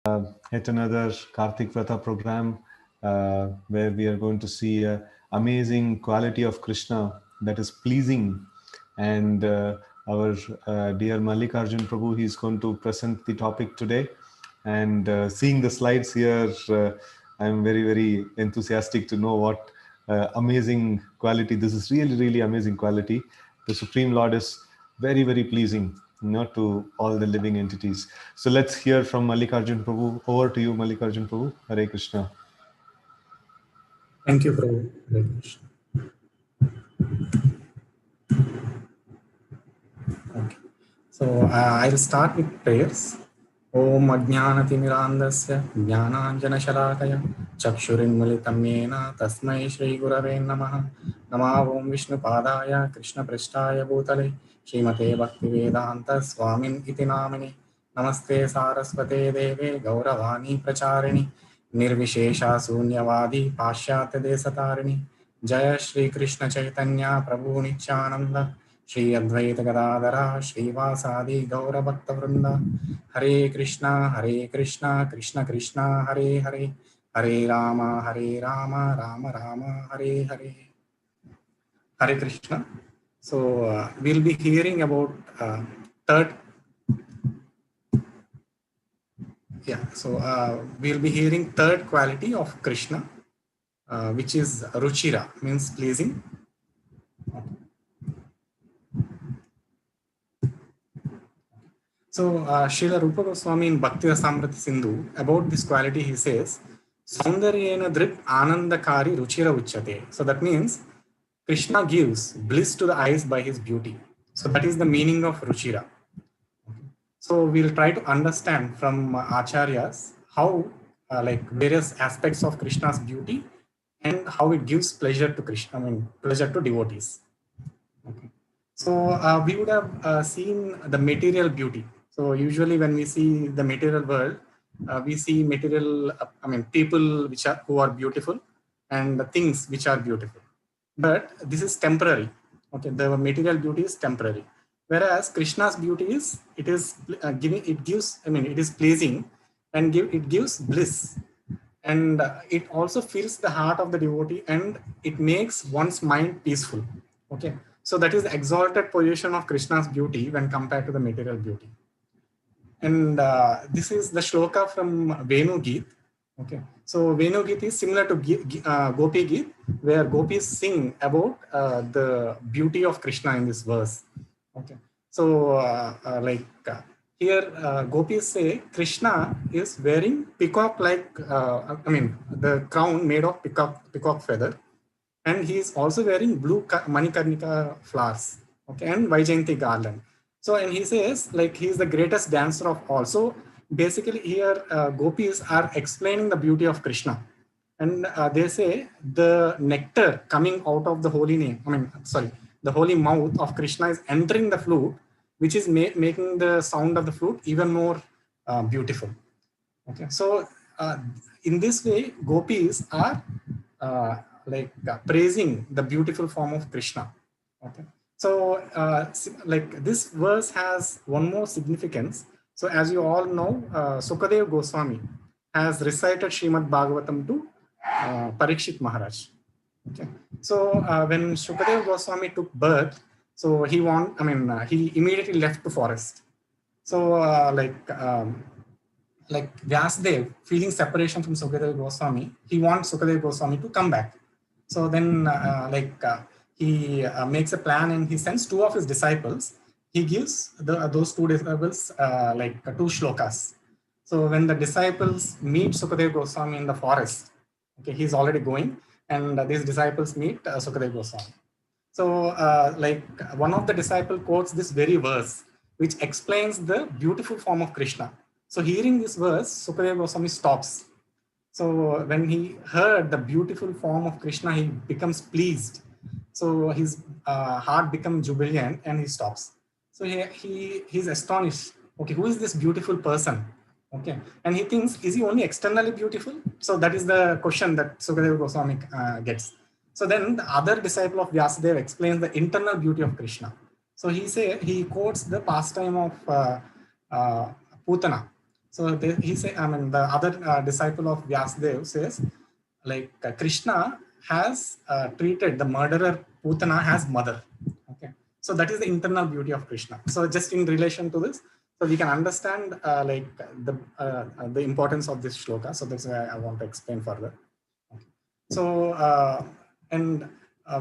Yet another Karthik Vrata program where we are going to see an amazing quality of Krishna that is pleasing. And our dear Mallikarjun Prabhu, he is going to present the topic today. And seeing the slides here, I'm very, very enthusiastic to know what amazing quality. This is really, really amazing quality. The Supreme Lord is very, very pleasing, to all the living entities. So let's hear from Mallikarjun Prabhu. Over to you, Mallikarjun Prabhu. Hare Krishna. Thank you, Prabhu. Hare Krishna. Okay. So I'll start with prayers. Om Ajnanatimmirandasya Jnananjanashalakaya Chakshurinmilitam Yena Tasmai Shri Gurave Namaha Namo Om Vishnu Padaya Krishna Prasthaya Bhutale Srimate Bhaktivedanta Swamin Iti Namini Namaste Saraswate Deve Gauravani Pracharini Nirvishesha Sunyavadi Pashyatya Desatarini Jaya Shri Krishna Chaitanya Prabhu Nityananda Shri Advaita Gadadhara Srivasadi Gaura Bhakta Vrinda Hare Krishna Krishna Krishna Hare Hare Hare Rama Rama Rama Hare Hare. Hare Krishna. So we'll be hearing about we'll be hearing third quality of Krishna, which is Ruciraḥ, means pleasing. So Srila Rupa Goswami in Bhakti Rasamrita Sindhu, about this quality he says, Saundaryena Drit Anandakari Ruchira Uchyate. So that means Krishna gives bliss to the eyes by his beauty. So that is the meaning of Ruchira. So we'll try to understand from Acharyas how like various aspects of Krishna's beauty and how it gives pleasure to Krishna, pleasure to devotees. Okay. So we would have seen the material beauty. So usually when we see the material world, we see material, people who are beautiful and the things which are beautiful. But this is temporary. Okay, the material beauty is temporary. Whereas Krishna's beauty is, it is pleasing and it gives bliss. And it also fills the heart of the devotee and it makes one's mind peaceful. Okay, so that is the exalted position of Krishna's beauty when compared to the material beauty. And this is the shloka from Venu Geet. Okay, so Venu Geet is similar to Gopi Geet, where gopis sing about the beauty of Krishna in this verse. Okay, so here gopis say Krishna is wearing peacock-like, the crown made of peacock feather, and he is also wearing blue Manikarnika flowers, okay, and Vaijayanti garland. So, and he says like he is the greatest dancer of all. So basically here gopis are explaining the beauty of Krishna, and they say the nectar coming out of the holy name, the holy mouth of Krishna is entering the flute, which is making the sound of the flute even more beautiful. Okay, so in this way gopis are praising the beautiful form of Krishna. Okay, so this verse has one more significance. So as you all know, Sukadev Goswami has recited Srimad Bhagavatam to Parikshit Maharaj. Okay, so when Sukadev Goswami took birth, so he immediately left the forest. So Vyasadev, feeling separation from Sukadev Goswami, he wants Sukadev Goswami to come back. So then he makes a plan and he sends two of his disciples. He gives those two disciples two shlokas. So when the disciples meet Sukadev Goswami in the forest, okay, he's already going, and these disciples meet Sukadev Goswami. So one of the disciples quotes this very verse, which explains the beautiful form of Krishna. So hearing this verse, Sukadev Goswami stops. So when he heard the beautiful form of Krishna, he becomes pleased. So his heart becomes jubilant and he stops. So he's astonished. Okay, who is this beautiful person? Okay, and he thinks, is he only externally beautiful? So that is the question that Sukadev Goswami gets. So then the other disciple of Vyasadeva explains the internal beauty of Krishna. So he quotes the pastime of Putana. So he say, I mean, the other disciple of Vyasdev says, like Krishna has treated the murderer Putana as mother. Okay, so that is the internal beauty of Krishna. So just in relation to this, so we can understand like the importance of this shloka. So that's why I want to explain further. Okay. So and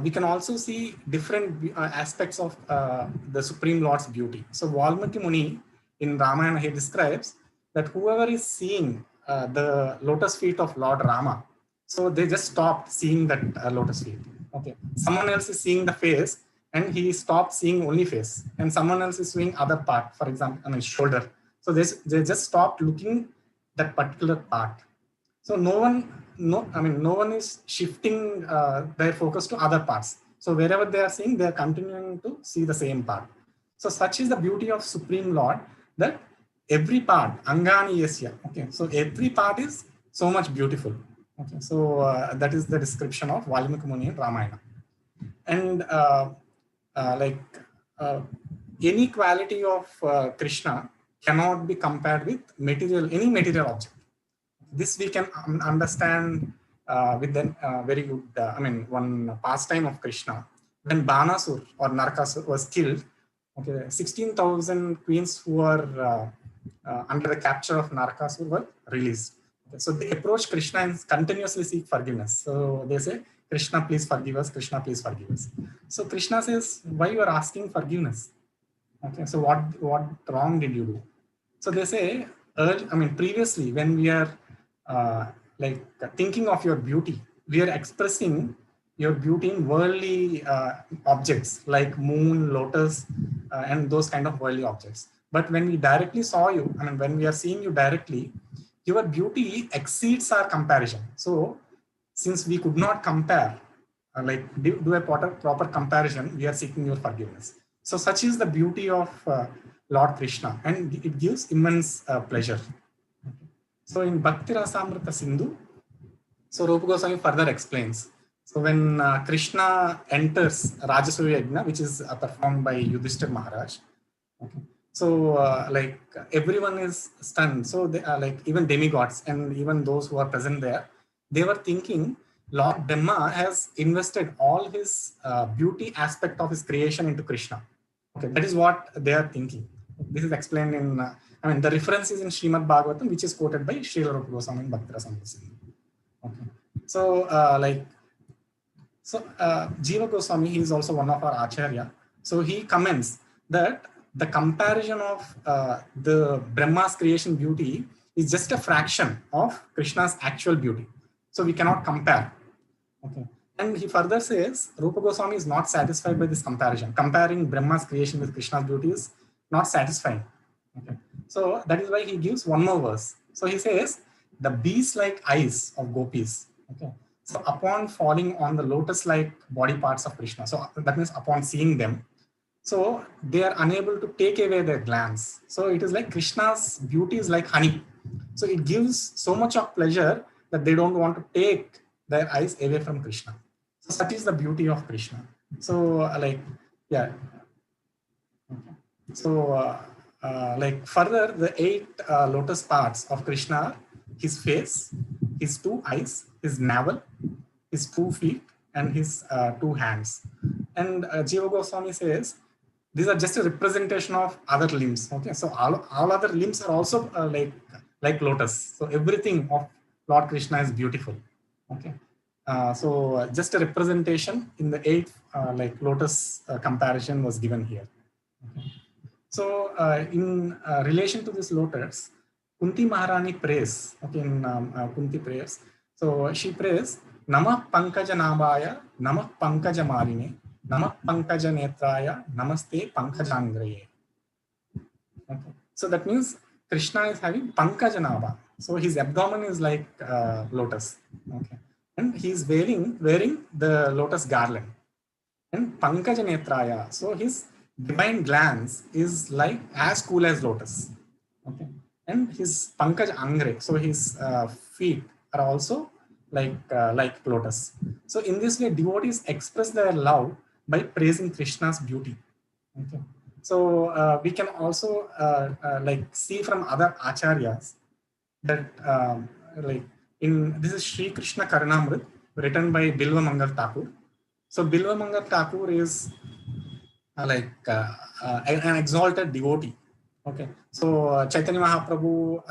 we can also see different aspects of the Supreme Lord's beauty. So Valmiki Muni in Ramayana, he describes that whoever is seeing the lotus feet of Lord Rama, so they just stopped seeing that lotus feet. Okay, someone else is seeing the face, and he stopped seeing only face, and someone else is seeing other part, for example, I mean shoulder. So they just stopped looking that particular part. So no one is shifting their focus to other parts. So wherever they are seeing, they are continuing to see the same part. So such is the beauty of Supreme Lord, that every part, Angani Yasya. Okay, so every part is so much beautiful. Okay, so that is the description of Valmiki Muni in Ramayana. And like any quality of Krishna cannot be compared with any material object. This we can understand with the very good, one pastime of Krishna. When Banasur or Narkasur was killed, okay, 16,000 queens who were under the capture of Narkasur were released. Okay, so they approach Krishna and continuously seek forgiveness. So they say, Krishna, please forgive us. Krishna, please forgive us. So Krishna says, why you are asking forgiveness? Okay, so what wrong did you do? So they say, previously when we are like thinking of your beauty, we are expressing your beauty in worldly objects like moon, lotus, and those kind of worldly objects. But when we directly saw you, when we are seeing you directly, your beauty exceeds our comparison. So since we could not compare, do a proper comparison, we are seeking your forgiveness. So such is the beauty of Lord Krishna, and it gives immense pleasure. So in Bhakti Rasamrita Sindhu, so Rupa Goswami further explains. So when Krishna enters Rajasuya Yajna, which is performed by Yudhishthir Maharaj, okay. So like everyone is stunned. So they are like even demigods and even those who are present there, they were thinking Lord Brahma has invested all his beauty aspect of his creation into Krishna. Okay, that is what they are thinking. This is explained in, the reference is in Srimad Bhagavatam, which is quoted by Srila Rupa Goswami in Bhakti Rasamrita Sindhu. Okay, so Jiva Goswami, he is also one of our Acharya. So he comments that the comparison of the Brahma's creation beauty is just a fraction of Krishna's actual beauty. So we cannot compare. Okay. And he further says, Rupa Goswami is not satisfied by this comparison. Comparing Brahma's creation with Krishna's beauty is not satisfying. Okay. So that is why he gives one more verse. So he says, the bees-like eyes of gopis. Okay. So upon falling on the lotus-like body parts of Krishna, so that means upon seeing them, so they are unable to take away their glance. So it is like Krishna's beauty is like honey. So it gives so much of pleasure that they don't want to take their eyes away from Krishna. So such is the beauty of Krishna. So yeah. Okay. So like further, the 8 lotus parts of Krishna are his face, his 2 eyes, his navel, his 2 feet, and his 2 hands. And Jiva Goswami says, these are just a representation of other limbs. Okay, so all other limbs are also like lotus. So everything of Lord Krishna is beautiful. Okay, so just a representation in the 8 lotus comparison was given here. Okay. So in relation to this lotus, Kunti Maharani prays. Okay, in Kunti prays. So she prays, Namah Pankaja Nabaya, Namah Pankaja Maline, Namah Pankaja Netraya, Namaste Pankajangraye. Okay. So that means Krishna is having Pankaja Naba. So his abdomen is like lotus. Okay. And he is wearing the lotus garland. And Pankaja Netraya, so his divine glance is like as cool as lotus. Okay. And his Pankaj Angre, so his feet are also like lotus. So in this way, devotees express their love by praising Krishna's beauty. Okay. So we can also like see from other acharyas that like this is Sri Krishna Karnamrit written by Bilva Mangal Thakur. So Bilva Mangal Thakur is an exalted devotee. Okay, so Chaitanya Mahaprabhu,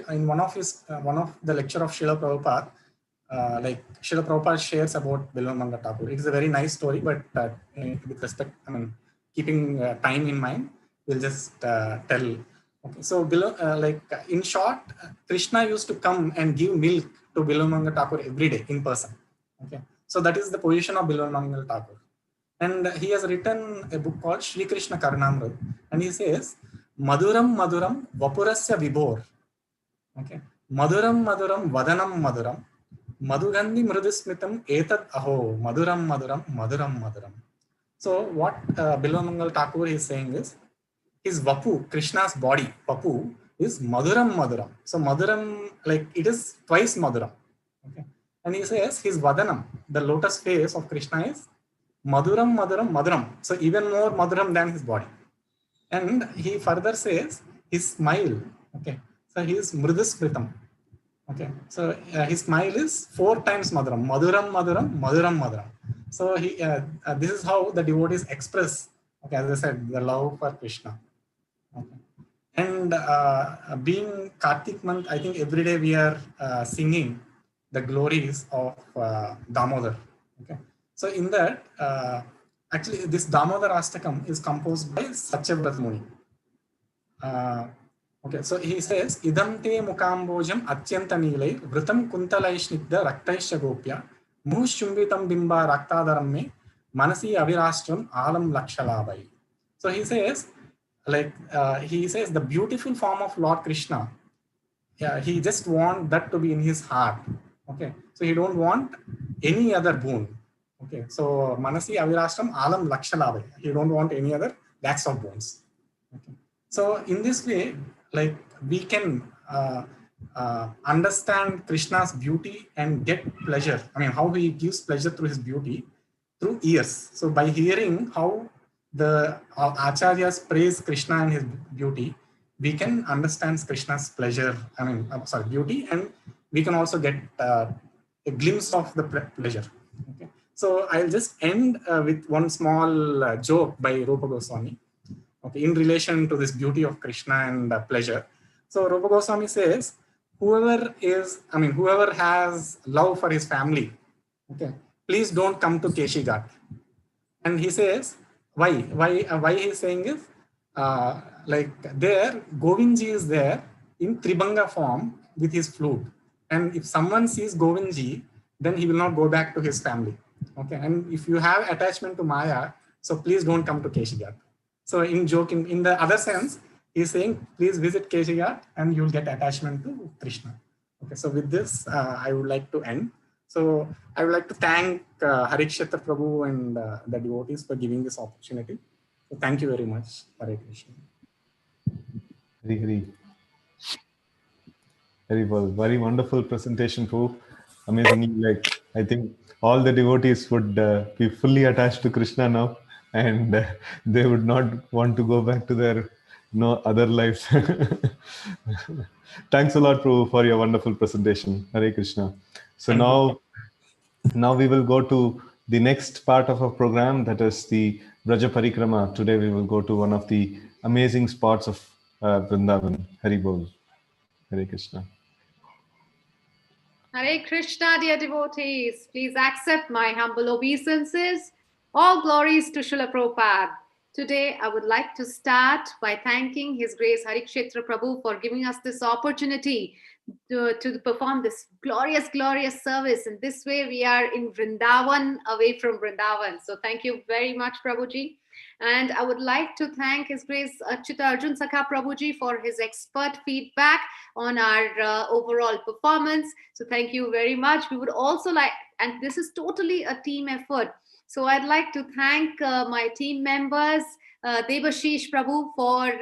in one of the lecture of Srila Prabhupada, Srila Prabhupada shares about Bilva Mangal Thakur. It is a very nice story, but with respect, keeping time in mind, we'll just tell. Okay, so in short, Krishna used to come and give milk to Bilva Mangal Thakur every day in person. Okay, so that is the position of Bilva Mangal Thakur. And he has written a book called Sri Krishna Karnamrit, and he says, Maduram Maduram Vapurasya Vibhor. Okay. Maduram Maduram Vadanam Maduram Madhugandhi Mridusmitam Etad Aho Maduram Maduram Maduram Maduram. So what Bilva Mangal Thakur is saying is, his Vapu, Krishna's body, Vapu, is Maduram Maduram. So Maduram, it is twice Maduram. Okay. And he says his Vadanam, the lotus face of Krishna, is Maduram, Maduram, Maduram. So even more Maduram than his body. And he further says his smile. Okay. So he is Mridusmritam. Okay. So his smile is 4 times Maduram. Maduram, Maduram, Maduram, Maduram. So this is how the devotees express, okay, as I said, the love for Krishna. Okay. And being Karthik month, I think every day we are singing the glories of Damodar. Okay. So in that, actually this Damodar Astakam is composed by Satyavrat Muni. Okay, so he says, Idam te mukambojam atyanta nilai vritam kuntalaishnigda raktaisha gopya muhushumbitam bimba raktadaram me manasi avirastram alam lakshalabai. So he says, the beautiful form of Lord Krishna, he just wants that to be in his heart. Okay, so he don't want any other boon. Okay, so manasi avirastram alam lakshalabai. He don't want any other backs of bones. Okay, so in this way, we can understand Krishna's beauty and get pleasure. I mean, how he gives pleasure through his beauty through ears. So by hearing how the acharyas praise Krishna and his beauty, we can understand Krishna's pleasure. Beauty, and we can also get a glimpse of the pleasure. Okay. So I'll just end with one small joke by Rupa Goswami. Okay, in relation to this beauty of Krishna and pleasure. So Rupa Goswami says, whoever has love for his family, okay, please don't come to Keshi Ghat. And he says, why he's saying is, there, Govindji is there in Tribhanga form with his flute. And if someone sees Govindji, then he will not go back to his family. Okay, and if you have attachment to Maya, so please don't come to Keshi Ghat. So in the other sense, he's saying, please visit Keshi Ghat and you'll get attachment to Krishna. Okay, so with this, I would like to end. So I would like to thank Harikshetra Prabhu and the devotees for giving this opportunity. So thank you very much, Hare Krishna. Very well, very wonderful presentation, Prabhu. Amazingly, I think all the devotees would be fully attached to Krishna now, and they would not want to go back to their other lives. Thanks a lot, Prabhu, for your wonderful presentation. Hare Krishna. So now we will go to the next part of our program, that is the Braja Parikrama. Today we will go to one of the amazing spots of Vrindavan. Hari Bol. Hare Krishna. Hare Krishna, dear devotees. Please accept my humble obeisances. All glories to Srila Prabhupada. Today, I would like to start by thanking His Grace Harikshetra Prabhu for giving us this opportunity to perform this glorious, glorious service. In this way, we are in Vrindavan, away from Vrindavan. So thank you very much, Prabhuji. And I would like to thank His Grace Achyuta Arjun Sakha Prabhuji for his expert feedback on our overall performance. So thank you very much. We would also like, and this is totally a team effort. So I'd like to thank my team members, Debashish Prabhu, for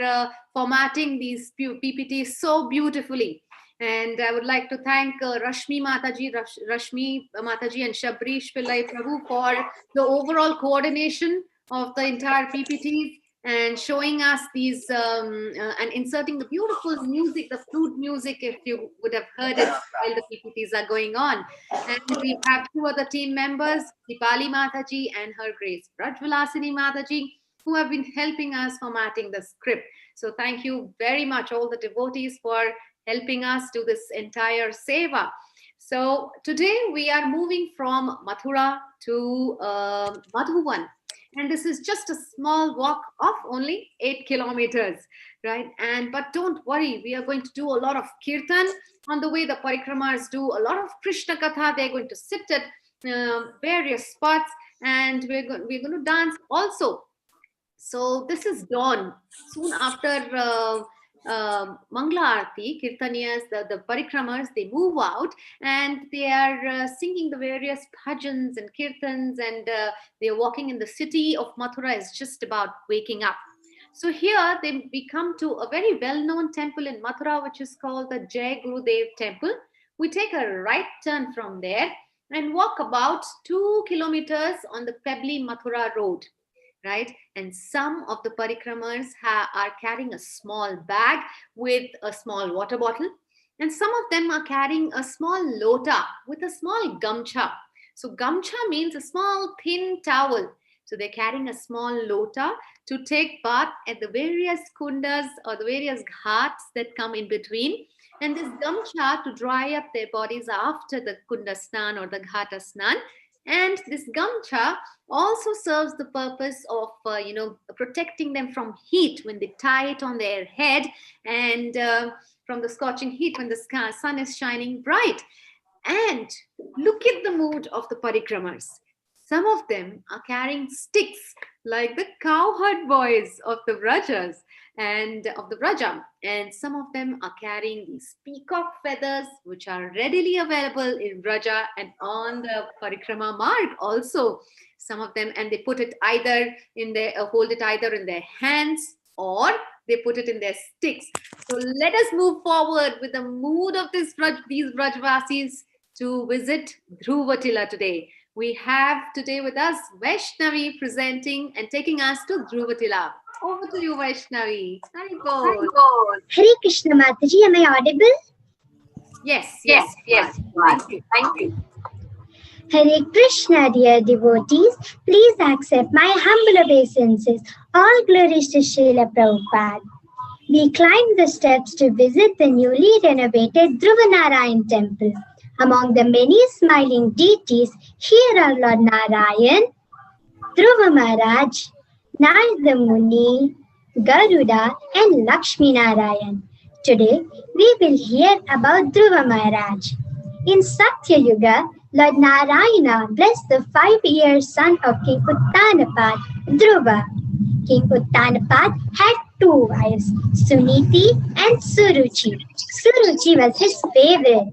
formatting these PPTs so beautifully. And I would like to thank Rashmi Mataji and Shabrish Pillai Prabhu for the overall coordination of the entire PPT. and showing us these and inserting the beautiful music, the flute music, if you would have heard it while the PPTs are going on. And we have two other team members, Dipali Mataji and Her Grace Prajvalasini Mataji, who have been helping us formatting the script. So thank you very much, all the devotees, for helping us do this entire seva. So today we are moving from Mathura to Madhuban. And this is just a small walk of only 8 kilometers, right? But don't worry, we are going to do a lot of kirtan. On the way, the parikramas do a lot of Krishna katha. They're going to sit at various spots, and we're going to dance also. So this is dawn. Soon after Mangla Aarti, Kirtaniyas, the Parikramars, they move out and they are singing the various bhajans and kirtans, and they are walking in the city of Mathura is just about waking up. So here we come to a very well-known temple in Mathura, which is called the Jai Gurudev Temple. We take a right turn from there and walk about 2 kilometers on the pebbly Mathura road. Right, and some of the parikramars are carrying a small bag with a small water bottle, and some of them are carrying a small lota with a small gamcha. So gamcha means a small thin towel. So they're carrying a small lota to take bath at the various kundas or the various ghats that come in between, and this gamcha to dry up their bodies after the kunda snan or the ghata snan. And this gamcha also serves the purpose of, protecting them from heat when they tie it on their head, and from the scorching heat when the sun is shining bright. And look at the mood of the parikramars. Some of them are carrying sticks like the cowherd boys of the Vrajas and of the Vraja. And some of them are carrying these peacock feathers, which are readily available in Vraja and on the Parikrama Marg also. Some of them, and they put it either in their, hold it either in their hands or they put it in their sticks. So let us move forward with the mood of these Vrajvasis to visit Dhruvatila today. We have today with us Vaishnavi presenting and taking us to Dhruvatila. Over to you, Vaishnavi. Hare Hare Krishna Mataji, am I audible? Yes. Thank you. Hare Krishna, dear devotees. Please accept my humble obeisances. All glories to Srila Prabhupada. We climbed the steps to visit the newly renovated Dhruvanarayan temple. Among the many smiling deities, here are Lord Narayan, Dhruva Maharaj, Narada Muni, Garuda, and Lakshmi Narayan. Today, we will hear about Dhruva Maharaj. In Satya Yuga, Lord Narayana blessed the 5-year son of King Uttanapad, Dhruva. King Uttanapad had 2 wives, Suniti and Suruchi. Suruchi was his favorite.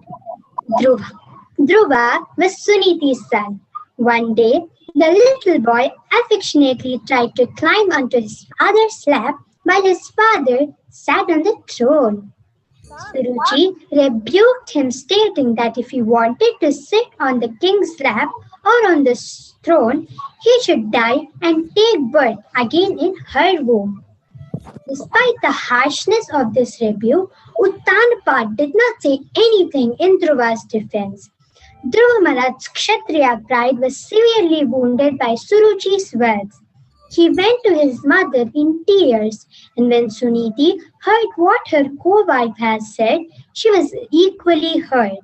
Dhruva was Suniti's son. One day, the little boy affectionately tried to climb onto his father's lap while his father sat on the throne. Suruchi rebuked him, stating that if he wanted to sit on the king's lap or on the throne, he should die and take birth again in her womb. Despite the harshness of this rebuke, Uttanapad did not say anything in Dhruva's defense. Dhruva Maharaj's Kshatriya pride was severely wounded by Suruchi's words. He went to his mother in tears, and when Suniti heard what her co-wife has said, she was equally hurt.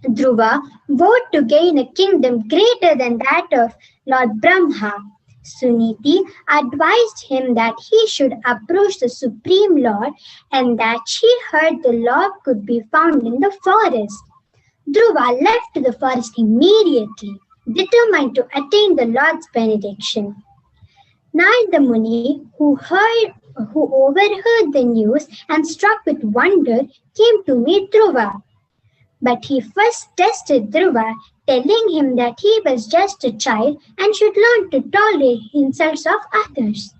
Dhruva vowed to gain a kingdom greater than that of Lord Brahma. Suniti advised him that he should approach the Supreme Lord and that she heard the Lord could be found in the forest. Dhruva left the forest immediately, determined to attain the Lord's benediction. Narada Muni, who overheard the news and struck with wonder, came to meet Dhruva. But he first tested Dhruva, telling him that he was just a child and should learn to tolerate insults of others.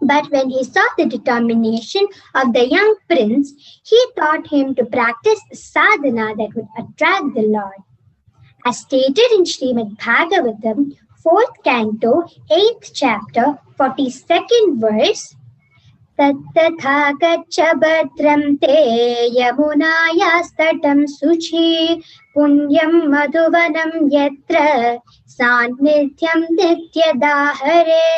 But when he saw the determination of the young prince, he taught him to practice sadhana that would attract the Lord. As stated in Srimad Bhagavatam 4th canto, 8th chapter, 42nd verse. तत्तथा गच्छ भद्रं ते यमुनायास्तटं शुचि पुण्यं मधुवनं यत्र सान्निध्यं नित्यदा हरे.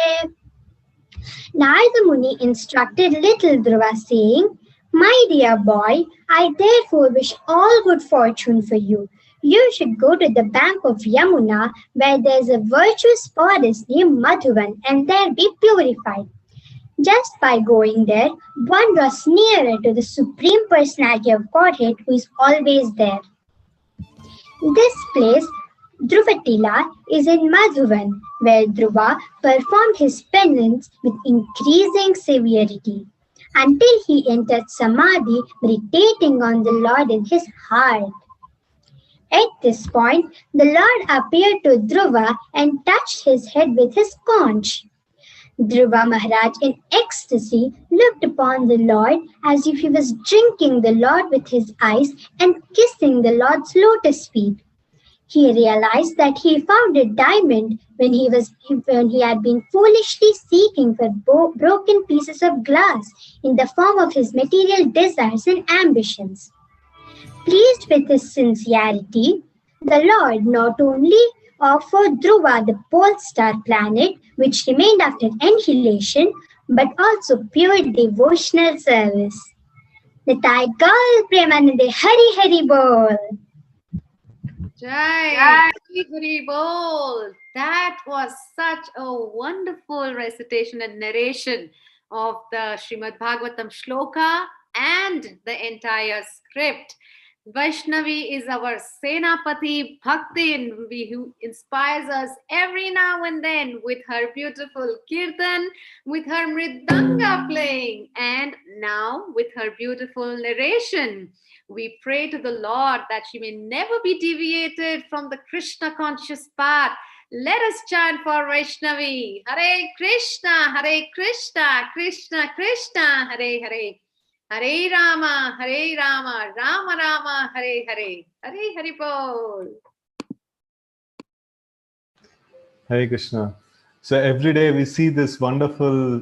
Narada Muni instructed little Dhruva saying, "My dear boy, I therefore wish all good fortune for you. You should go to the bank of Yamuna where there is a virtuous forest named Madhuvan and there be purified. Just by going there, one draws nearer to the Supreme Personality of Godhead who is always there. This place, Dhruvatila, is in Madhuvan, where Dhruva performed his penance with increasing severity until he entered Samadhi, meditating on the Lord in his heart. At this point, the Lord appeared to Dhruva and touched his head with his conch. Dhruva Maharaj, in ecstasy, looked upon the Lord as if he was drinking the Lord with his eyes and kissing the Lord's lotus feet. He realized that he found a diamond when he had been foolishly seeking for broken pieces of glass in the form of his material desires and ambitions. Pleased with his sincerity, the Lord not only offered Dhruva the pole star planet, which remained after annihilation, but also pure devotional service. Nitai Gaul Premanande Hari Hari Bol. Jai, Hari Hari Bol. That was such a wonderful recitation and narration of the Srimad Bhagavatam shloka and the entire script. Vaishnavi is our Senapati Bhaktin, who inspires us every now and then with her beautiful kirtan, with her mridanga playing, and now with her beautiful narration. We pray to the Lord that she may never be deviated from the Krishna conscious path. Let us chant for Vaishnavi. Hare Krishna, Krishna Krishna, Hare Hare. Hare Rama, Rama Rama, Hare Hare. Hare Hare Bol. Hare Krishna. So every day we see this wonderful,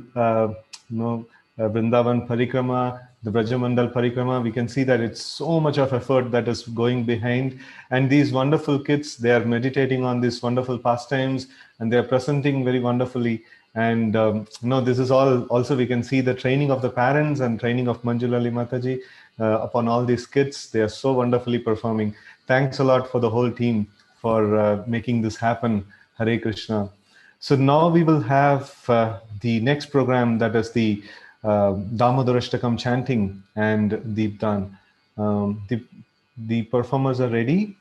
Vrindavan Parikrama, the Brajamandal Parikrama. We can see that it's so much of effort that is going behind. And these wonderful kids, they are meditating on these wonderful pastimes and they are presenting very wonderfully. And this is all also we can see the training of the parents and training of Manjulali Mataji upon all these kids. They are so wonderfully performing. Thanks a lot for the whole team for making this happen. Hare Krishna. So now we will have the next program, that is the Damodarashtakam chanting and Deepdan. The performers are ready.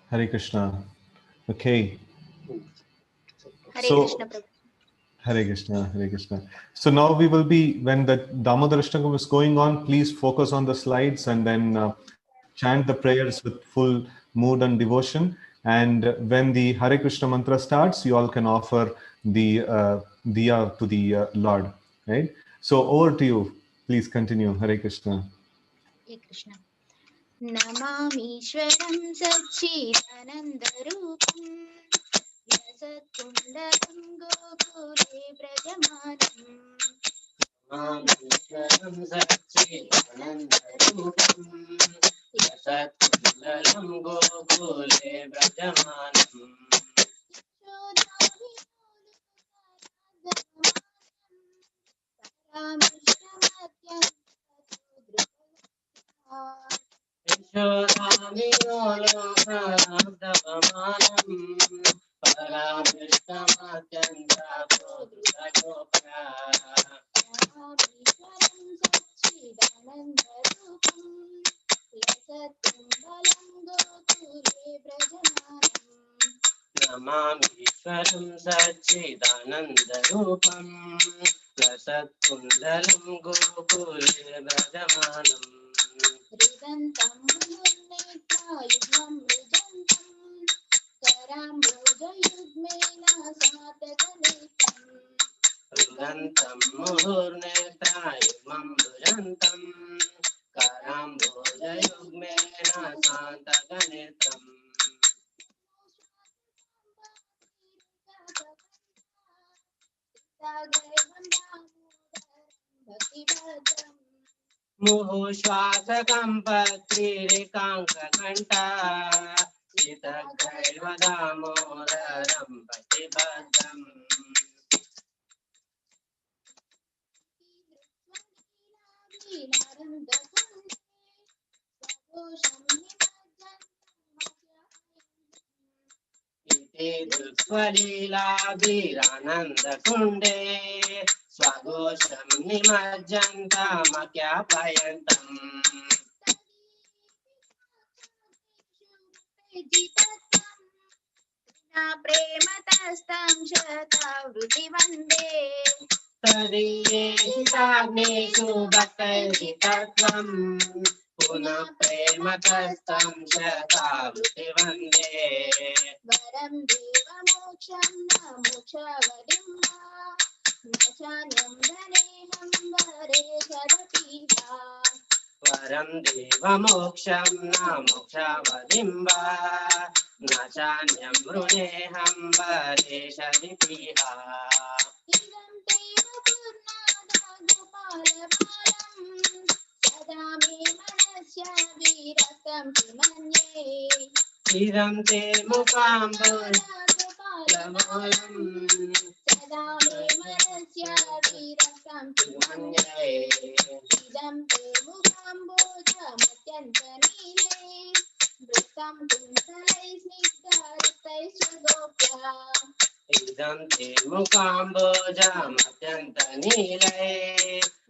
Hare Krishna. Okay. Hare Krishna, Hare Krishna. So now we will be, when the Damodarashtakam is going on, please focus on the slides and then chant the prayers with full mood and devotion. And when the Hare Krishna mantra starts, you all can offer the diya to the Lord. Right? So over to you. Please continue. Hare Krishna. Hare Krishna. Namamishwaram Satchidanandarupam Yasatkundalam Gokule Brajamanam. Namamishwaram Satchidanandarupam Yasatkundalam Gokule Brajamanam. Namamishwaram Satchidanandarupam Lasatkundalam Gokule Brajamanam. Ridantam Murnetrayugmam Ridantam Karambojayugmena Satakanetam. Ridantam Murnetrayugmam Ridantam Karambojayugmena Satakanetam. मुहुश्वासकम्पत्रिरेकाङ्कघण्टा इतग्रैव दामोदरं प्रतिबद्धम् इति दृक्स्वलीलाभिरानन्दकुण्डे स्वघोषं निमज्जन्तमख्यापयन्तम् प्रेमतस्तं शतावृति वन्दे तदीयेषु भक्तैर्हितत्वं पुनः प्रेमतस्तं शतावृति वन्दे वरं देवमोक्षं न मोक्षवदिं वा न चान्यं धनेहं वरे सदपि वा वरं देवमोक्षं न मोक्षवदिं वा न चान्यं वृणेऽहं वरेशदितिः इदं तेव पूर्णादा गोपालबालं सदा मे मनस्य विरक्तं किमन्ये इदं ते मुकाम्बोजगोपालबालं सदा मे मनस्य विरक्तं किमन्ये इदं ते मुकाम्बोजमत्यन्तनीले वृत्तं कुन्तलैः स्निग्धरक्तैश्च गोप्या इदं ते मुकाम्बोजमत्यन्तनीले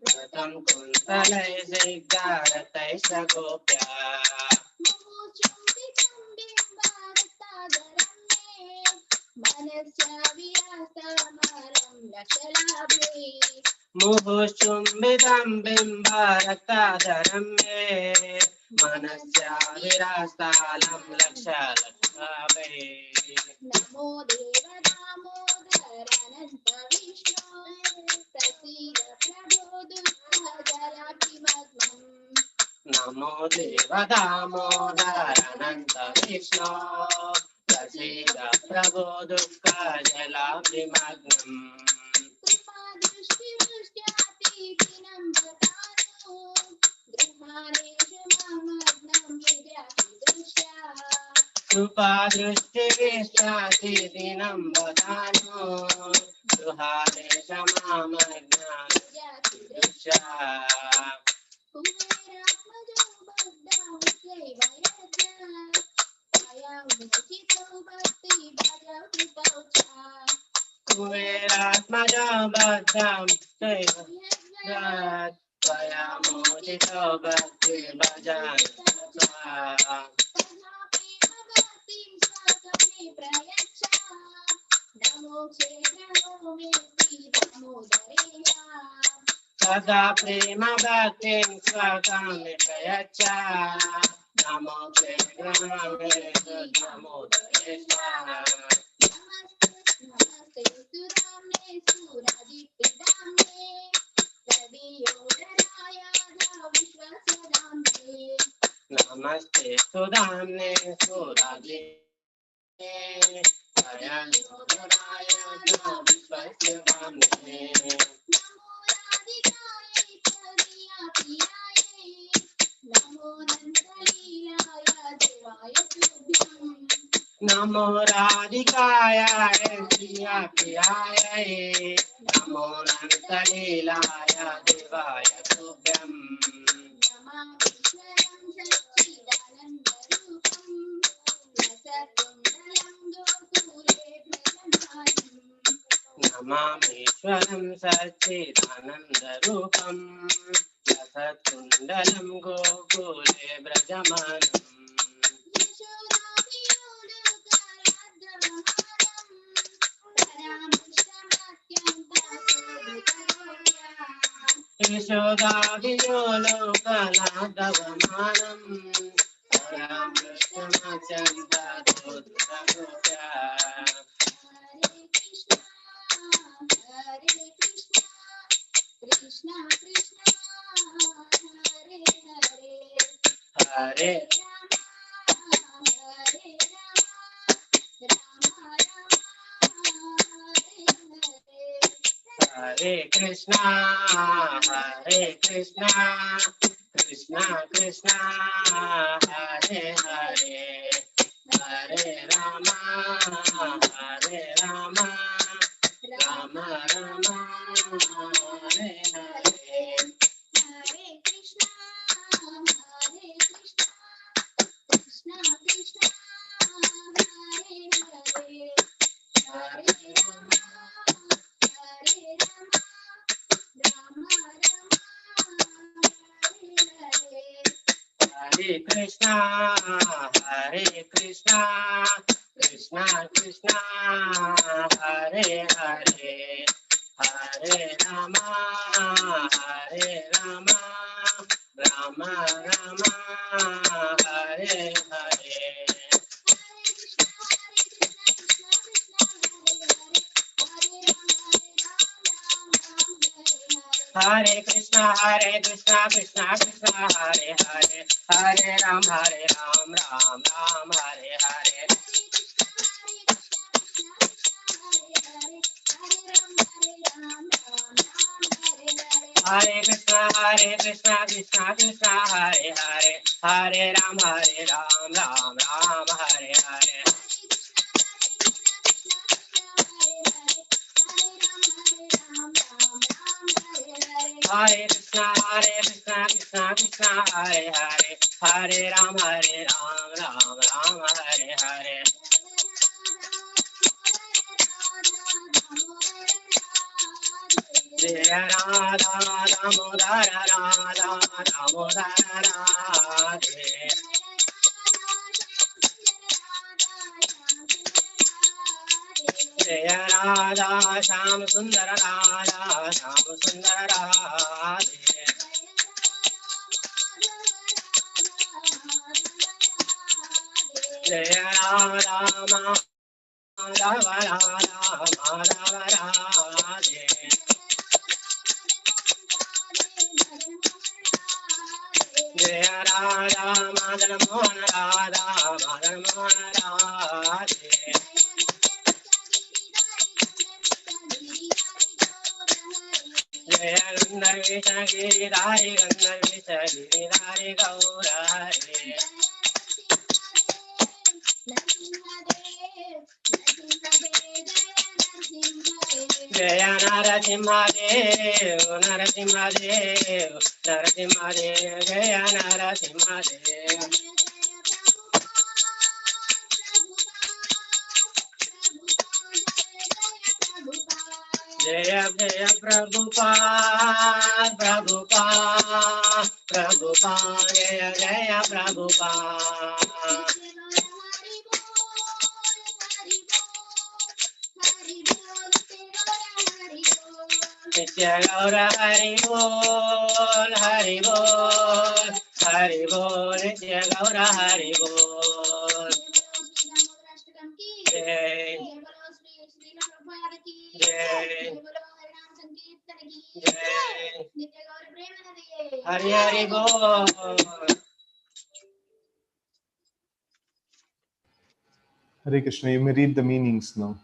वृत्तं कुन्तलैः स्निग्धरक्तैश्च गोप्या मुमुचुम्बितं बिम्बारक्तादरं मे मनस्य विरहस्तमरं लक्षलाभे मुहुश्चुम्बितं बिम्बारक्तादरं मे मनस्य विरहस्थालं लक्षलाभे नमो देव दामोदरानन्त विष्णु प्रसीद प्रभो दुःखजलाभिमग्नम् नमो देव दामोदरानन्त विष्णु प्रसीद प्रभो दुःखजलाभिमग्नम् कृपादृष्टिवृष्ट्यातीतिनं ददातु गृहाणेषु ममग्नं विद्यादृष्ट्या कृपादृष्टिविष्ट्यातीतिनं ददातु गृहाणेषु ममग्नं विद्यादृष्ट्या कुबेरात्मजो बद्धां चैव यज्ञ स्वयं मोचितो भक्ति भजकृतौ च कुबेरात्मजो बद्धां चैव यज्ञ स्वयं मोचितो भक्ति भजकृतौ च तथा प्रेमभक्तिं स्वकमे प्रयच्छ नमो क्षेत्रो मे दामोदरेया सदा प्रेम भक्तिं स्वकामे प्रयच्छ नमो क्षेत्रमे दामोदरेया नमस्ते सुरामे सुरादिपिदामे रवियोदराय विश्वस्य दाम्ने नमस्ते सुदाम्ने सुरादिपिदामे रवियोदराय विश्वस्य दाम्ने नमो राधिकायै प्रियायै नमो नन्दलीलाय देवाय तुभ्यं नमो राधिकाय प्रियाय नमो नन्दलीलाय देवाय तुभ्यं नमामीश्वरं सच्चिदानन्दरूपं रसकुण्डलं गोकुले भ्रजमानम् नमामीश्वरं सच्चिदानन्दरूपं रसकुण्डलं गोकुले व्रजमानम् यशोदाभियोलोकनादवमानं परामृष्टमत्यन्तदोषगोप्या हरे Krishna Krishna Krishna Hare Hare Hare Hare Krishna, Hare Krishna, Krishna Krishna, Hare Hare, Hare Rama, Hare Rama, Rama Rama, Hare Hare. Hare Krishna, Hare Krishna, Krishna Krishna, Hare Hare, Hare Rama, Hare Rama, Rama Rama, Hare Hare. Hare Krishna, Hare Krishna, Krishna Krishna, Hare Hare, Hare Rama, Hare Rama, Rama Rama, Hare Hare. Hare Krishna, Hare Krishna, Krishna Krishna, Hare Hare, Hare Ram, Ram Ram, Hare Hare. Hare Krishna, Krishna Krishna, Hare Hare, Hare Ram, Ram Ram, Hare Hare. Hare Krishna, Krishna Krishna, Hare Hare, Hare Ram, Ram Ram, Hare Hare. Jaya Radha Damodara Radha Damodara Radhe. Jaya Radha Sham Sundara Radha Sham Sundara Radhe. Jaya Radha Madhava Radha Madhava Radhe. Jaya Radha Madhana Mohan Radha Madhana Mohan Radhe. Jaya Gandhar Vishagiri Dari Gandhar Vishagiri Dari Gaura Hare. Jaya Narasimha Dev, Narasimha Dev, Narasimha Dev, Jaya Narasimha Dev. Jaya Jaya Prabhupada, Prabhupada, Prabhupada, Jaya Jaya Prabhupada. Nitya Gaura Hari Bol, Hari Bol, Hari Bol, Nitya Gaura Hari Bol. Jai, Jai, Jai, Hari Hari Bol. Hare Krishna, you may read the meanings now.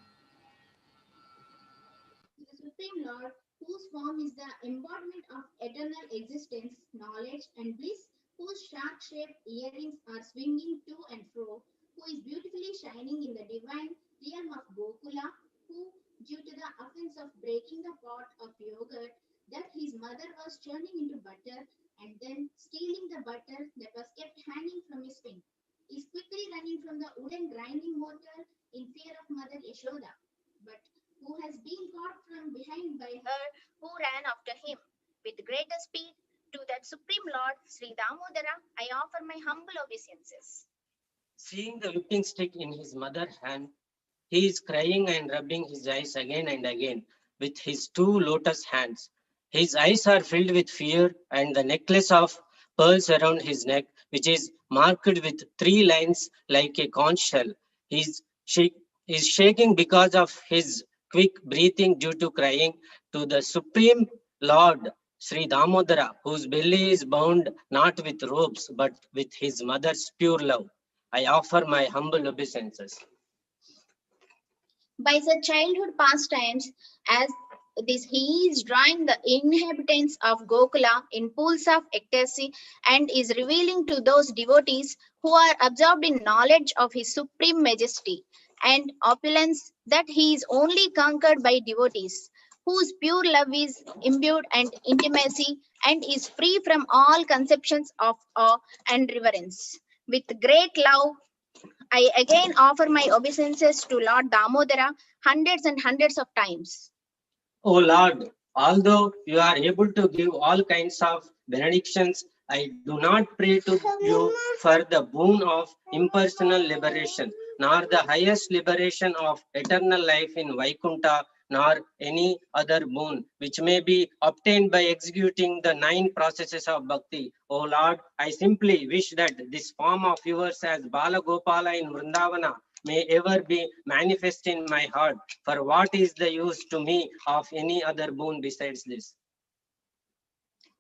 The Supreme Lord, whose form is the embodiment of eternal existence, knowledge, and bliss, whose shark-shaped earrings are swinging to and fro, who is beautifully shining in the divine realm of Gokula, who, due to the offense of breaking the pot of yogurt that his mother was churning into butter and then stealing the butter that was kept hanging from his feet, is quickly running from the wooden grinding mortar in fear of Mother Yashoda, but who has been caught from behind by her who ran after him. With greater speed, to that Supreme Lord, Sri Damodara, I offer my humble obeisances. Seeing the whipping stick in his mother's hand, he is crying and rubbing his eyes again and again with his two lotus hands. His eyes are filled with fear, and the necklace of pearls around his neck, which is marked with 3 lines like a conch shell, is shaking because of his quick breathing due to crying to the Supreme Lord Sri Damodara, whose belly is bound not with ropes but with his mother's pure love. I offer my humble obeisances. By such childhood pastimes as He is drawing the inhabitants of Gokula in pools of ecstasy and is revealing to those devotees who are absorbed in knowledge of his supreme majesty and opulence that he is only conquered by devotees whose pure love is imbued and intimacy and is free from all conceptions of awe and reverence. With great love, I again offer my obeisances to Lord Damodara hundreds and hundreds of times. O Lord, although you are able to give all kinds of benedictions, I do not pray to you for the boon of impersonal liberation, nor the highest liberation of eternal life in Vaikunta, nor any other boon which may be obtained by executing the 9 processes of bhakti. O Lord, I simply wish that this form of yours as Bala Gopala in Vrindavana may ever be manifest in my heart. For what is the use to me of any other boon besides this?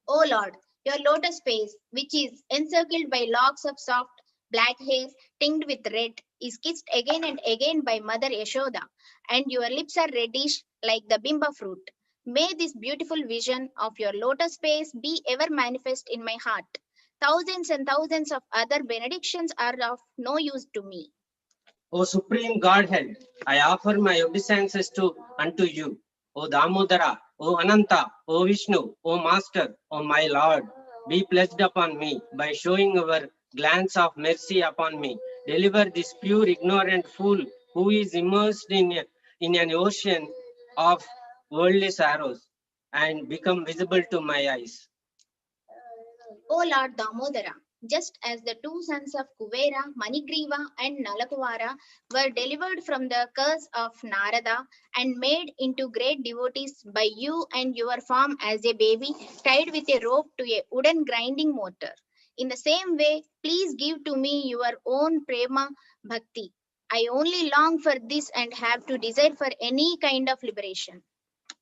O Lord, your lotus face, which is encircled by locks of soft black hair tinged with red, is kissed again and again by Mother Yashoda, and your lips are reddish like the bimba fruit. May this beautiful vision of your lotus face be ever manifest in my heart. Thousands and thousands of other benedictions are of no use to me. O Supreme Godhead, I offer my obeisances unto you. O Damodara, O Ananta, O Vishnu, O Master, O my Lord, be blessed upon me by showing your glance of mercy upon me. Deliver this pure ignorant fool who is immersed in an ocean of worldly sorrows and become visible to my eyes. O Lord Damodara, just as the 2 sons of Kuvera, Manigriva, and Nalakuvara were delivered from the curse of Narada and made into great devotees by you and your form as a baby tied with a rope to a wooden grinding mortar. In the same way, please give to me your own prema bhakti. I only long for this and have to desire for any kind of liberation.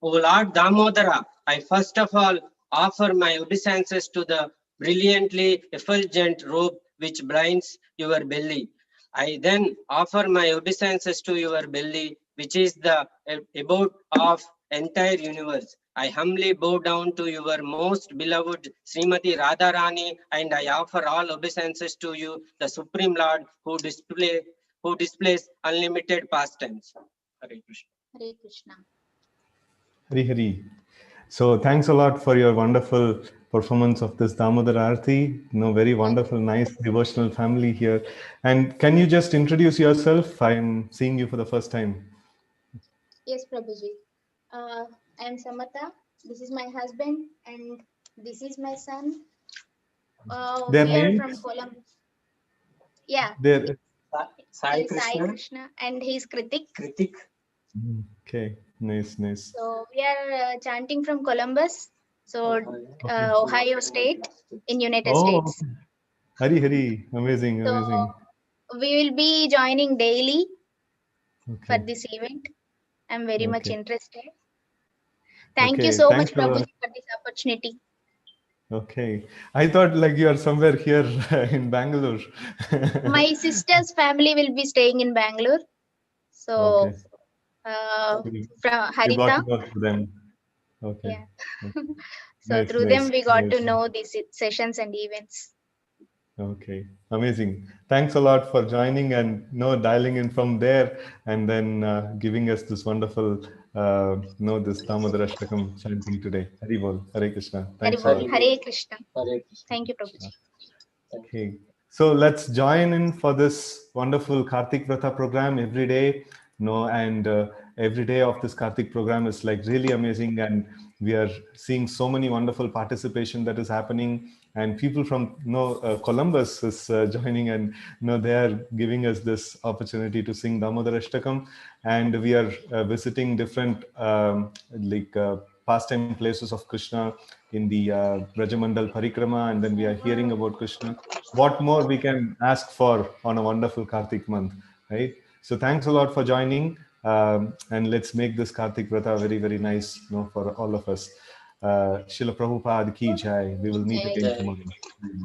O Lord Damodara, I first of all offer my obeisances to the brilliantly effulgent robe which blinds your belly. I then offer my obeisances to your belly, which is the abode of entire universe. I humbly bow down to your most beloved Srimati Radharani, and I offer all obeisances to you, the Supreme Lord, who displays unlimited pastimes. Hare Krishna. Hare Krishna. Hari Hari. So thanks a lot for your wonderful performance of this Damodar Arati. Very wonderful, nice devotional family here. And can you just introduce yourself? I'm seeing you for the first time. Yes, Prabhuji. I am Samata. This is my husband, and this is my son. Their We are names? from Columbus. Yeah. Their... Sai He's Sai Krishna. Krishna, and he's Kritik. Okay, nice. So we are chanting from Columbus, so Ohio State in United States. Hari, amazing. So we will be joining daily for this event. I'm very much interested. Thank you so much, Prabhuji, for this opportunity. Okay. I thought like you are somewhere here in Bangalore. My sister's family will be staying in Bangalore. So from Harita. You got to know them. Okay. Yeah. So through them we got to know these sessions and events. Okay, amazing. Thanks a lot for joining and dialing in from there, and then giving us this wonderful this Damodara Ashtakam chanting today. Hari Bol, Hare Krishna. Thanks a lot. Hare Krishna. Thank you, Prabhuji. Okay, so let's join in for this wonderful Karthik Vrata program every day. And every day of this Karthik program is like really amazing, and we are seeing so many wonderful participation that is happening, and people from Columbus is joining, and they are giving us this opportunity to sing Damodar Ashtakam, and we are visiting different pastime places of Krishna in the Brajamandal Parikrama, and then we are hearing about Krishna. What more we can ask for on a wonderful Karthik month, right? So thanks a lot for joining, and let's make this Karthik Vrata very, very nice for all of us. Srila Prabhupada ki jai. We will meet again tomorrow.